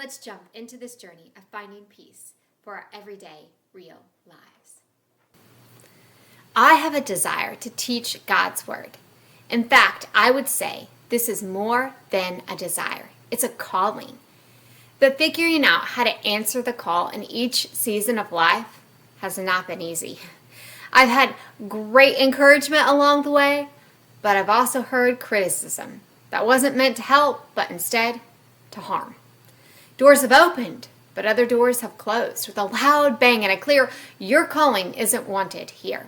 Let's jump into this journey of finding peace for our everyday, real lives. I have a desire to teach God's Word. In fact, I would say this is more than a desire. It's a calling. But figuring out how to answer the call in each season of life has not been easy. I've had great encouragement along the way, but I've also heard criticism that wasn't meant to help, but instead to harm. Doors have opened, but other doors have closed with a loud bang and a clear, your calling isn't wanted here.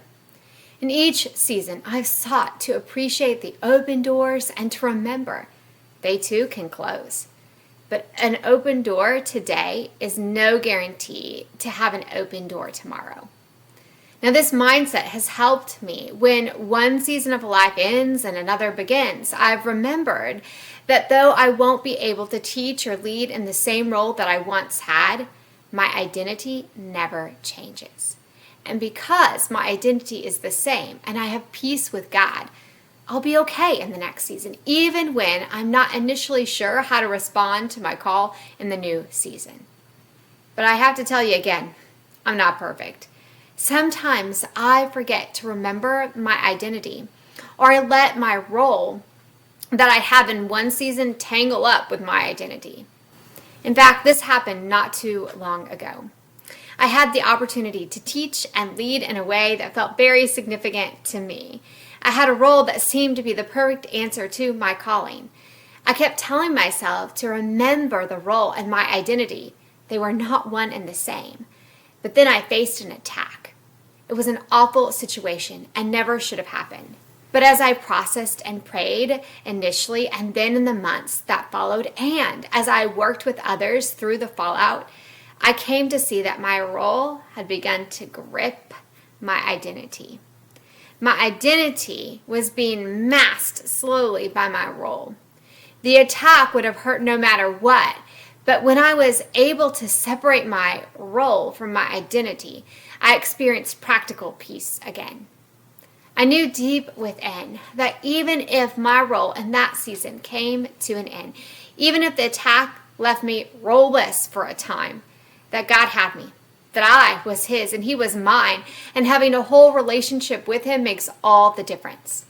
In each season, I've sought to appreciate the open doors and to remember they too can close. But an open door today is no guarantee to have an open door tomorrow. Now, this mindset has helped me when one season of life ends and another begins. I've remembered that though I won't be able to teach or lead in the same role that I once had, my identity never changes. And because my identity is the same and I have peace with God, I'll be okay in the next season, even when I'm not initially sure how to respond to my call in the new season. But I have to tell you again, I'm not perfect. Sometimes I forget to remember my identity, or I let my role that I have in one season tangle up with my identity. In fact, this happened not too long ago. I had the opportunity to teach and lead in a way that felt very significant to me. I had a role that seemed to be the perfect answer to my calling. I kept telling myself to remember the role and my identity. They were not one and the same. But then I faced an attack. It was an awful situation and never should have happened. But as I processed and prayed initially and then in the months that followed, and as I worked with others through the fallout, I came to see that my role had begun to grip my identity. My identity was being masked slowly by my role. The attack would have hurt no matter what, but when I was able to separate my role from my identity, I experienced practical peace again. I knew deep within that even if my role in that season came to an end, even if the attack left me role-less for a time, that God had me, that I was His and He was mine, and having a whole relationship with Him makes all the difference.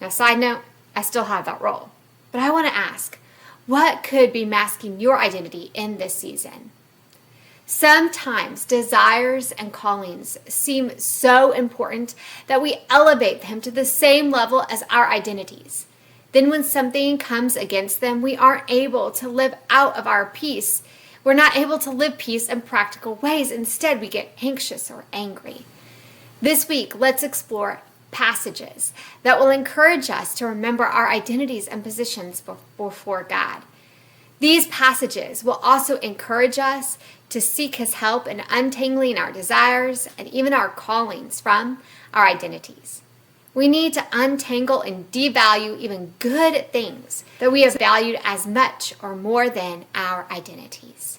Now, side note, I still have that role, but I want to ask, what could be masking your identity in this season? Sometimes desires and callings seem so important that we elevate them to the same level as our identities. Then when something comes against them, we aren't able to live out of our peace. We're not able to live peace in practical ways. Instead, we get anxious or angry. This week, let's explore passages that will encourage us to remember our identities and positions before God. These passages will also encourage us to seek His help in untangling our desires and even our callings from our identities. We need to untangle and devalue even good things that we have valued as much or more than our identities.